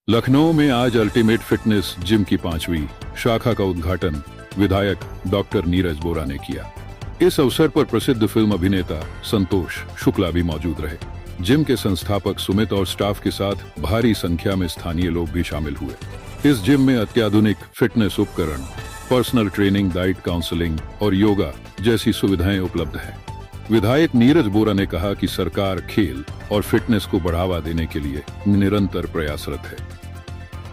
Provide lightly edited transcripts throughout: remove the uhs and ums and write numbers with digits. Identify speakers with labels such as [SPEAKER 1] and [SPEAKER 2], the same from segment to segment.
[SPEAKER 1] लखनऊ में आज ultimate fitness gym की 5वीं शाखा का उद्घाटन विधायक डॉक्टर नीरज बोरा ने किया। इस अवसर पर प्रसिद्ध फिल्म अभिनेता संतोष शुक्ला भी मौजूद रहे। जिम के संस्थापक सुमित और स्टाफ के साथ भारी संख्या में स्थानीय लोग भी शामिल हुए। इस जिम में अत्याधुनिक फिटनेस उपकरण, पर्सनल ट्रेनिंग, डाइट काउंसलिंग और योगा जैसी सुविधाएं उपलब्ध हैं। विधायक नीरज बोरा ने कहा कि सरकार खेल और फिटनेस को बढ़ावा देने के लिए निरंतर प्रयासरत है।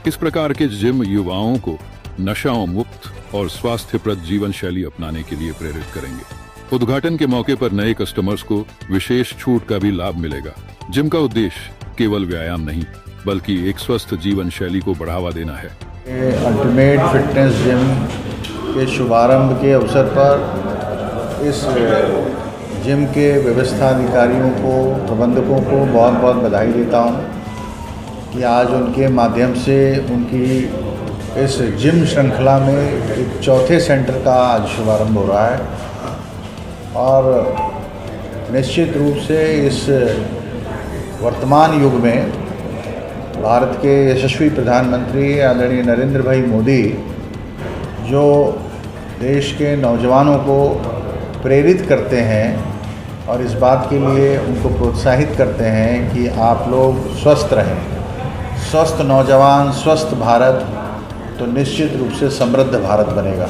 [SPEAKER 1] इस प्रकार के जिम युवाओं को नशाओं मुक्त और स्वास्थ्यप्रद जीवन शैली अपनाने के लिए प्रेरित करेंगे। उद्घाटन के मौके पर नए कस्टमर्स को विशेष छूट का भी लाभ मिलेगा। जिम का उद्देश्य केवल व्यायाम नहीं, बल्कि एक स्वस्थ जीवन शैली को बढ़ावा देना है।
[SPEAKER 2] अल्टीमेट फिटनेस जिम के शुभारंभ के अवसर पर इस जिम के व्यवस्था अधिकारियों को, प्रबंधकों को बहुत बहुत बधाई देता हूं कि आज उनके माध्यम से उनकी इस जिम श्रृंखला में एक चौथे सेंटर का आज शुभारंभ हो रहा है। और निश्चित रूप से इस वर्तमान युग में भारत के यशस्वी प्रधानमंत्री आदरणीय नरेंद्र भाई मोदी जो देश के नौजवानों को प्रेरित करते हैं और इस बात के लिए उनको प्रोत्साहित करते हैं कि आप लोग स्वस्थ रहें, स्वस्थ नौजवान, स्वस्थ भारत, तो निश्चित रूप से समृद्ध भारत बनेगा।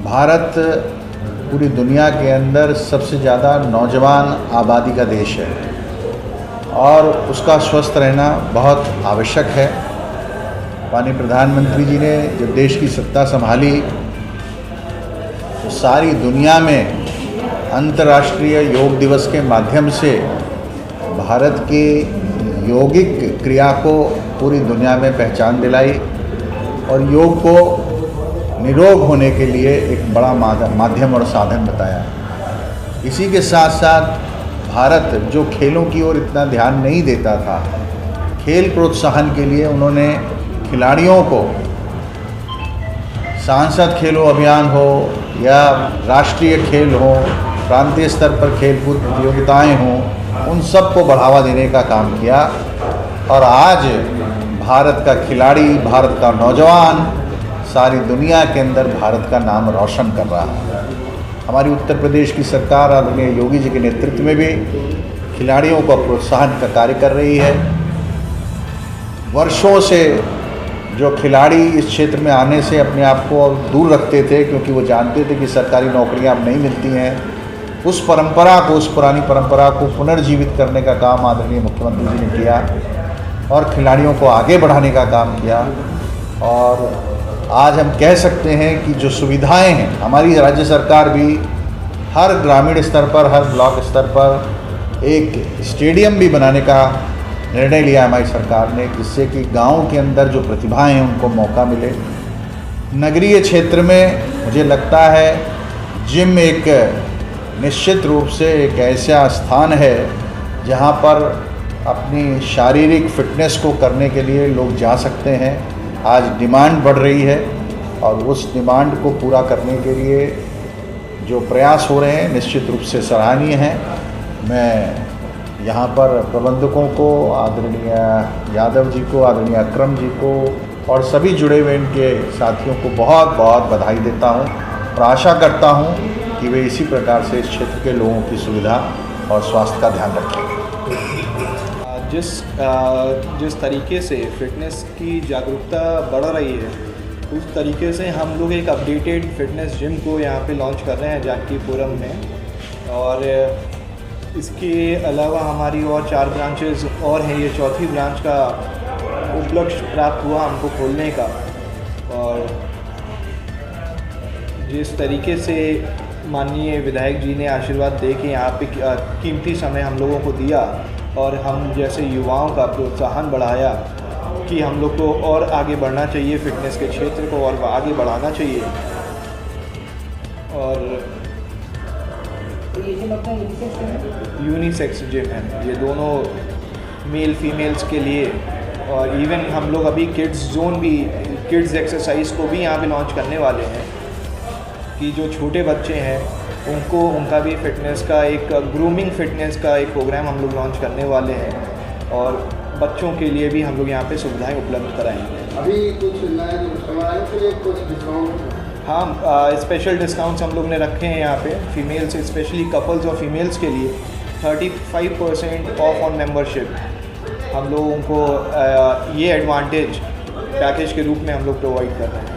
[SPEAKER 2] भारत पूरी दुनिया के अंदर सबसे ज़्यादा नौजवान आबादी का देश है और उसका स्वस्थ रहना बहुत आवश्यक है। माननीय प्रधानमंत्री जी ने जब देश की सत्ता संभाली तो सारी दुनिया में अंतर्राष्ट्रीय योग दिवस के माध्यम से भारत की यौगिक क्रिया को पूरी दुनिया में पहचान दिलाई और योग को निरोग होने के लिए एक बड़ा माध्यम और साधन बताया। इसी के साथ साथ भारत जो खेलों की ओर इतना ध्यान नहीं देता था, खेल प्रोत्साहन के लिए उन्होंने खिलाड़ियों को सांसद खेलो अभियान हो या राष्ट्रीय खेल हो, प्रांतीय स्तर पर खेलकूद प्रतियोगिताएं हों, उन सब को बढ़ावा देने का काम किया। और आज भारत का खिलाड़ी, भारत का नौजवान सारी दुनिया के अंदर भारत का नाम रोशन कर रहा है। हमारी उत्तर प्रदेश की सरकार आदरणीय योगी जी के नेतृत्व में भी खिलाड़ियों को प्रोत्साहन का कार्य कर रही है। वर्षों से जो खिलाड़ी इस क्षेत्र में आने से अपने आप को दूर रखते थे क्योंकि वो जानते थे कि सरकारी नौकरियां अब नहीं मिलती हैं, उस परंपरा को, उस पुरानी परंपरा को पुनर्जीवित करने का काम आदरणीय मुख्यमंत्री जी ने किया और खिलाड़ियों को आगे बढ़ाने का काम किया। और आज हम कह सकते हैं कि जो सुविधाएं हैं, हमारी राज्य सरकार भी हर ग्रामीण स्तर पर, हर ब्लॉक स्तर पर एक स्टेडियम भी बनाने का निर्णय लिया हमारी सरकार ने, जिससे कि गांव के अंदर जो प्रतिभाएं हैं उनको मौका मिले। नगरीय क्षेत्र में मुझे लगता है जिम एक निश्चित रूप से एक ऐसा स्थान है जहां पर अपनी शारीरिक फिटनेस को करने के लिए लोग जा सकते हैं। आज डिमांड बढ़ रही है और उस डिमांड को पूरा करने के लिए जो प्रयास हो रहे हैं निश्चित रूप से सराहनीय हैं। मैं यहाँ पर प्रबंधकों को, आदरणीय यादव जी को, आदरणीय अक्रम जी को और सभी जुड़े हुए इनके साथियों को बहुत बहुत बधाई देता हूँ और आशा करता हूँ कि वे इसी प्रकार से इस क्षेत्र के लोगों की सुविधा और स्वास्थ्य का ध्यान रखेंगे।
[SPEAKER 3] जिस तरीके से फिटनेस की जागरूकता बढ़ रही है, उस तरीके से हम लोग एक अपडेटेड फिटनेस जिम को यहाँ पे लॉन्च कर रहे हैं जानकीपुरम में। और इसके अलावा हमारी और 4 ब्रांचेस और हैं। ये चौथी ब्रांच का उपलक्ष्य प्राप्त हुआ हमको खोलने का। और जिस तरीके से माननीय विधायक जी ने आशीर्वाद दे के यहाँ पे कीमती समय हम लोगों को दिया और हम जैसे युवाओं का प्रोत्साहन बढ़ाया कि हम लोग को और आगे बढ़ना चाहिए, फिटनेस के क्षेत्र को और आगे बढ़ाना चाहिए। और यूनिसेक्स जिम है, ये दोनों मेल फीमेल्स के लिए। और इवन हम लोग अभी किड्स जोन भी, किड्स एक्सरसाइज को भी यहाँ पे लॉन्च करने वाले हैं कि जो छोटे बच्चे हैं उनका भी फिटनेस का एक ग्रूमिंग फिटनेस का एक प्रोग्राम हम लोग लॉन्च करने वाले हैं। और बच्चों के लिए भी हम लोग यहाँ पे सुविधाएं उपलब्ध कराएंगे।
[SPEAKER 4] अभी कुछ नए कस्टमर आने के लिए कुछ डिस्काउंट?
[SPEAKER 3] हाँ, स्पेशल डिस्काउंट्स हम लोग ने रखे हैं यहाँ पे फीमेल्स, स्पेशली कपल्स और फीमेल्स के लिए 35% ऑफ ऑन मेंबरशिप हम लोगों को ये एडवांटेज पैकेज के रूप में हम लोग प्रोवाइड कर रहे हैं।